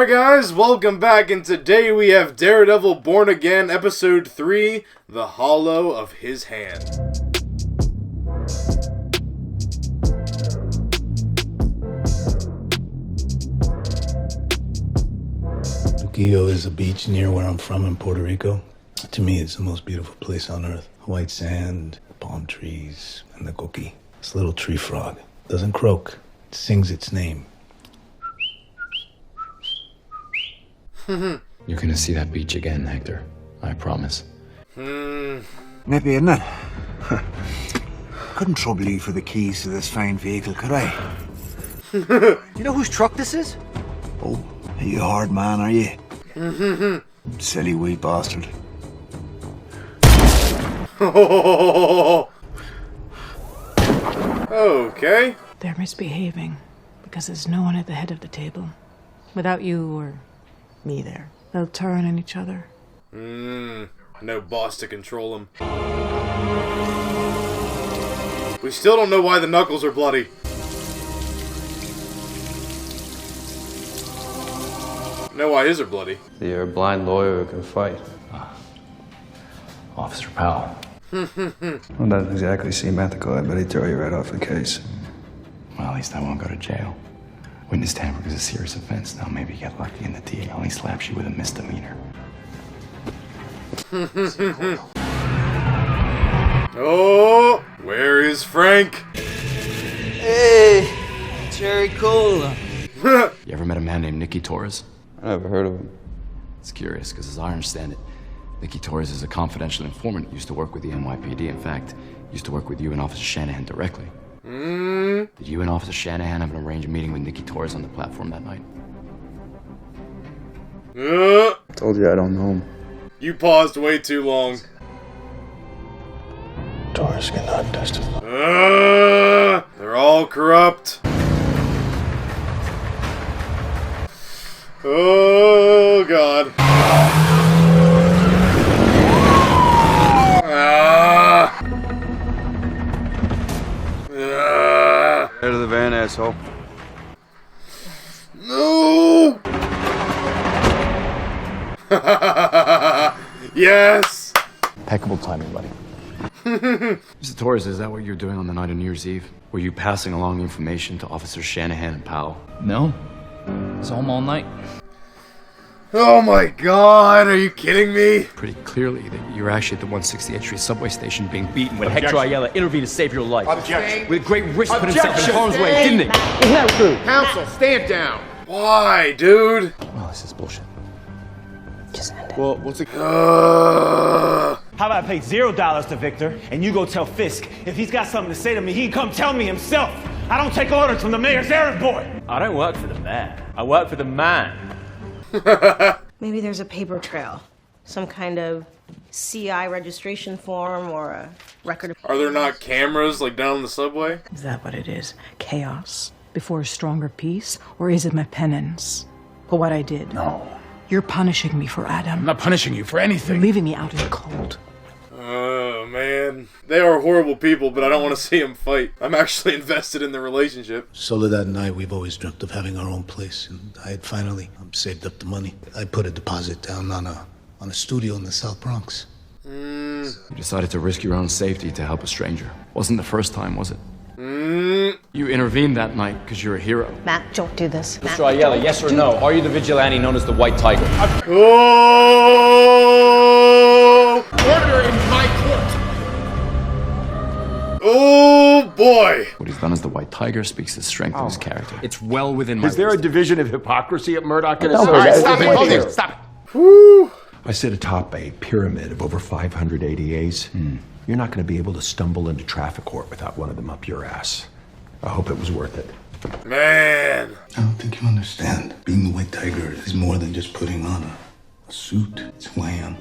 Alright guys, welcome back, and today we have Daredevil Born Again, Episode 3, The Hollow of His Hand. Luquillo is a beach near where I'm from in Puerto Rico. To me, it's the most beautiful place on earth. White sand, palm trees, and the coqui. This little tree frog doesn't croak, it sings its name. You're gonna see that beach again, Hector. I promise. Maybe, isn't it? Couldn't trouble you for the keys to this fine vehicle, could I? You know whose truck this is? Oh, are you a hard man, are you? Silly wee bastard. Okay. They're misbehaving because there's no one at the head of the table. Without you or me there, they'll turn on each other. No boss to control him. We still don't know why the knuckles are bloody. Know why his are bloody. You're a blind lawyer who can fight. Officer Powell. Well, doesn't exactly seem ethical. I bet he'd throw you right off the case. Well, at least I won't go to jail. Witness tampering is a serious offense. Now maybe you get lucky and the DA only slaps you with a misdemeanor. Oh, where is Frank? Hey, Jerry Cola. You ever met a man named Nicky Torres? I never heard of him. It's curious, because as I understand it, Nicky Torres is a confidential informant. Used to work with the NYPD. In fact, used to work with you and Officer Shanahan directly. Did you and Officer Shanahan have an arranged meeting with Nicky Torres on the platform that night? I told you I don't know him. You paused way too long. Torres cannot testify. They're all corrupt. Oh, God. Out of the van, asshole. No! Yes! Impeccable timing, buddy. Mr. Torres, is that what you're doing on the night of New Year's Eve? Were you passing along information to Officers Shanahan and Powell? No. I was home all night. Oh my God, are you kidding me? Pretty clearly that you're actually at the 168th Street subway station being beaten when Hector Ayala intervened to save your life. Objection. With great risk, put himself in harm's way, didn't he? Isn't that true? Counsel, stand down. Why, dude? Well, this is bullshit. Well, what's it? How about I pay $0 to Victor, and you go tell Fisk if he's got something to say to me, he can come tell me himself. I don't take orders from the mayor's errand boy. I don't work for the man. I work for the man. Maybe there's a paper trail. Some kind of CI registration form or a record of... Are there not cameras like down in the subway? Is that what it is? Chaos before a stronger peace? Or is it my penance for what I did? No. You're punishing me for Adam. I'm not punishing you for anything. You're leaving me out in the cold. Oh, man. They are horrible people, but I don't want to see them fight. I'm actually invested in the relationship. Soledad and I, we've always dreamt of having our own place, and I had finally saved up the money. I put a deposit down on a studio in the South Bronx. You decided to risk your own safety to help a stranger. Wasn't the first time, was it? You intervened that night because you're a hero. Matt, don't do this. Mr. Ayala, yes or no? Are you the vigilante known as the White Tiger? Oh! Order in my court. Oh, boy. What he's done as the White Tiger speaks to the strength of his character. It's well within my... Is there a division of hypocrisy at Murdoch and Stop it. Stop it. Whew. I sit atop a pyramid of over 500 ADAs. You're not going to be able to stumble into traffic court without one of them up your ass. I hope it was worth it. Man. I don't think you understand. Being the White Tiger is more than just putting on a suit. It's who I am.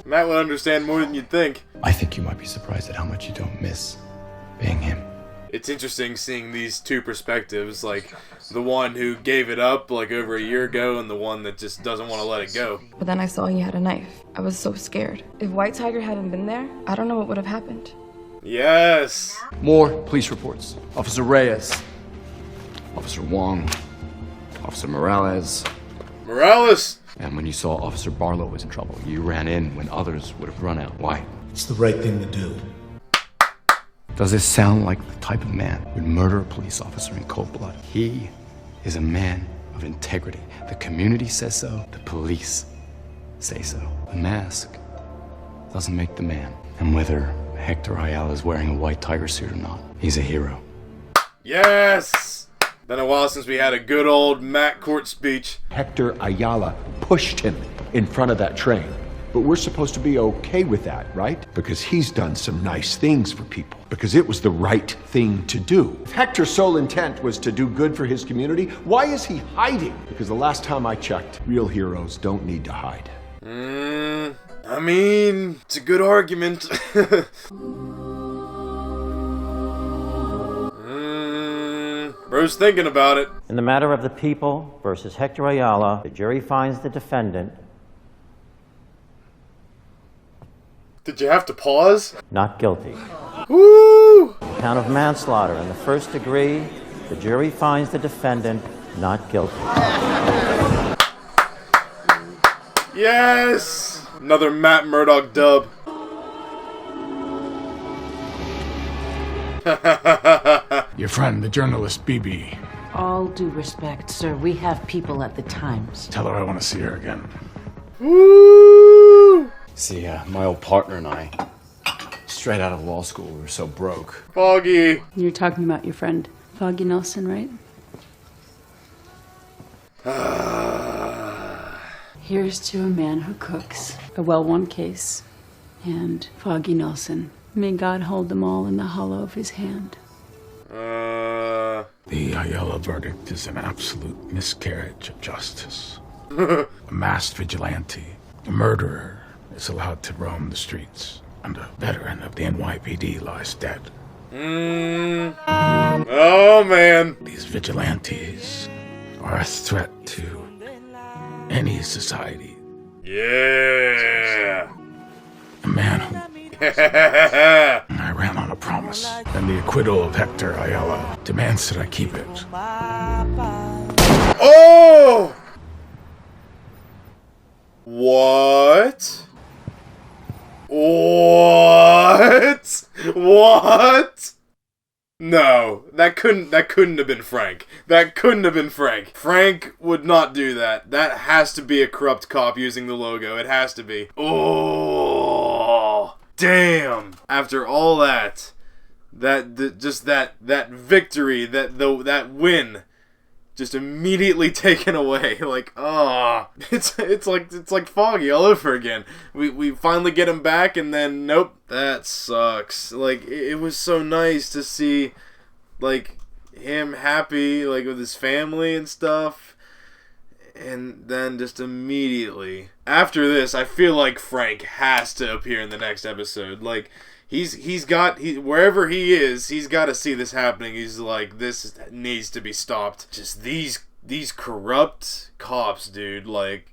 Matt would understand more than you'd think. I think you might be surprised at how much you don't miss being him. It's interesting seeing these two perspectives, like the one who gave it up like over a year ago and the one that just doesn't want to let it go. But then I saw he had a knife. I was so scared. If White Tiger hadn't been there, I don't know what would have happened. Yes. More police reports. Officer Reyes, Officer Wong, Officer Morales, Morales! And when you saw Officer Barlow was in trouble, you ran in when others would have run out. Why? It's the right thing to do. Does this sound like the type of man who'd murder a police officer in cold blood? He is a man of integrity. The community says so. The police say so. The mask doesn't make the man. And whether Hector Ayala is wearing a white tiger suit or not, he's a hero. Yes! Been a while since we had a good old Matt Court speech. Hector Ayala pushed him in front of that train. But we're supposed to be okay with that, right? Because he's done some nice things for people. Because it was the right thing to do. If Hector's sole intent was to do good for his community, why is he hiding? Because the last time I checked, real heroes don't need to hide. I mean, it's a good argument. Bro's thinking about it. In the matter of the people versus Hector Ayala, the jury finds the defendant Did you have to pause? not guilty. Woo! Count of manslaughter in the first degree, the jury finds the defendant not guilty. Yes! Another Matt Murdock dub. Your friend, the journalist BB. All due respect, sir, we have people at the Times. Tell her I want to see her again. Woo! See, my old partner and I, straight out of law school, we were so broke. Foggy. You're talking about your friend, Foggy Nelson, right? Here's to a man who cooks. A well-won case. And Foggy Nelson. May God hold them all in the hollow of his hand. The Ayala verdict is an absolute miscarriage of justice. A masked vigilante, a murderer, is allowed to roam the streets, and a veteran of the NYPD lies dead. Oh, man. These vigilantes are a threat to any society. Yeah. A man who... I ran on a promise, and the acquittal of Hector Ayala demands that I keep it. Oh! What? What? What? No, that couldn't have been Frank. That couldn't have been Frank. Frank would not do that. That has to be a corrupt cop using the logo. It has to be. Oh, damn. After all that, that victory, that win, just immediately taken away. Like, it's like Foggy all over again. We finally get him back, and then nope, that sucks. Like, it was so nice to see, like, him happy, like, with his family and stuff, and then just immediately after this, I feel like Frank has to appear in the next episode. Like, wherever he is, he's got to see this happening. He's like, this needs to be stopped. Just these corrupt cops, dude. Like,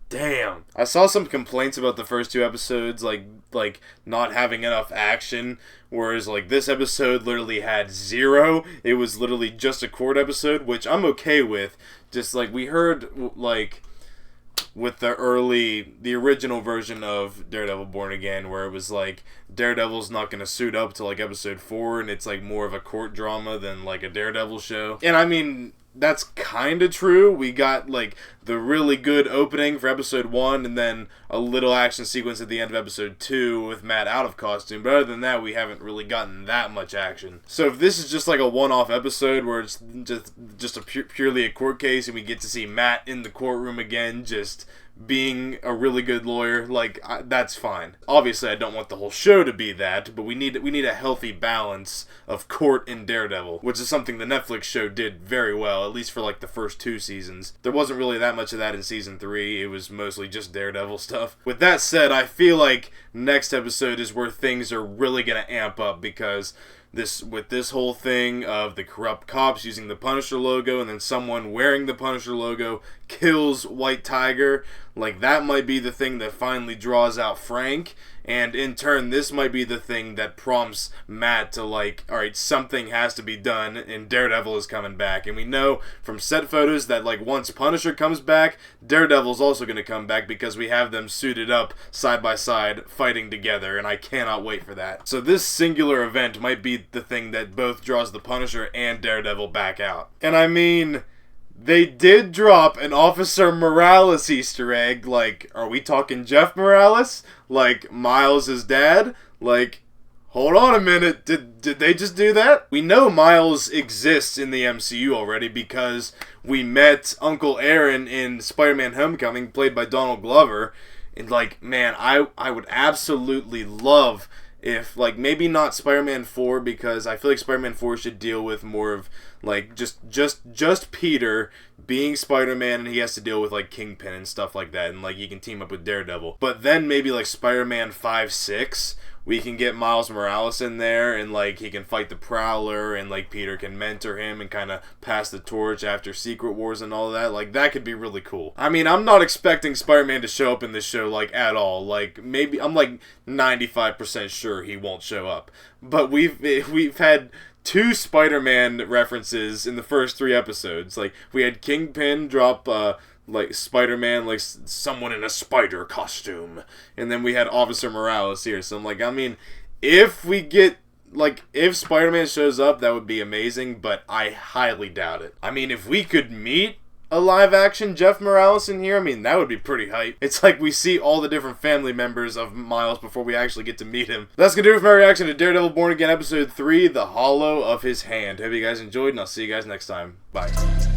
damn. I saw some complaints about the first two episodes, like not having enough action, whereas like this episode literally had zero. It was literally just a court episode, which I'm okay with. Just like we heard, like, with the original version of Daredevil Born Again, where it was like Daredevil's not going to suit up to like episode 4, and it's like more of a court drama than like a Daredevil show. And I mean, that's kind of true. We got like the really good opening for episode 1, and then a little action sequence at the end of episode 2 with Matt out of costume. But other than that, we haven't really gotten that much action. So if this is just like a one-off episode where it's just purely a court case, and we get to see Matt in the courtroom again, just being a really good lawyer, like, that's fine. Obviously, I don't want the whole show to be that, but we need a healthy balance of court and Daredevil, which is something the Netflix show did very well, at least for like the first 2 seasons. There wasn't really that much of that in season 3. It was mostly just Daredevil stuff. With that said, I feel like next episode is where things are really gonna amp up, because with this whole thing of the corrupt cops using the Punisher logo, and then someone wearing the Punisher logo kills White Tiger, like that might be the thing that finally draws out Frank, and in turn this might be the thing that prompts Matt to like, alright, something has to be done, and Daredevil is coming back. And we know from set photos that like once Punisher comes back, Daredevil's also going to come back because we have them suited up side by side fighting together, and I cannot wait for that. So this singular event might be the thing that both draws the Punisher and Daredevil back out. And I mean, they did drop an Officer Morales Easter egg. Like, are we talking Jeff Morales? Like, Miles' dad? Like, hold on a minute. Did they just do that? We know Miles exists in the MCU already because we met Uncle Aaron in Spider-Man Homecoming, played by Donald Glover. And, like, man, I would absolutely love if, like, maybe not Spider-Man 4, because I feel like Spider-Man 4 should deal with more of, like, just Peter being Spider-Man, and he has to deal with, like, Kingpin and stuff like that, and, like, he can team up with Daredevil. But then maybe, like, Spider-Man 5, 6, we can get Miles Morales in there, and, like, he can fight the Prowler, and, like, Peter can mentor him and kind of pass the torch after Secret Wars and all that. Like, that could be really cool. I mean, I'm not expecting Spider-Man to show up in this show, like, at all. Like, maybe, I'm, like, 95% sure he won't show up. But we've had 2 Spider-Man references in the first 3 episodes. Like, we had Kingpin drop, like, Spider-Man, like, someone in a spider costume. And then we had Officer Morales here. So I'm like, I mean, if we get, like, if Spider-Man shows up, that would be amazing, but I highly doubt it. I mean, if we could meet a live-action Jeff Morales in here, I mean, that would be pretty hype. It's like we see all the different family members of Miles before we actually get to meet him. That's gonna do it for my reaction to Daredevil Born Again Episode 3, The Hollow of His Hand. Hope you guys enjoyed, and I'll see you guys next time. Bye.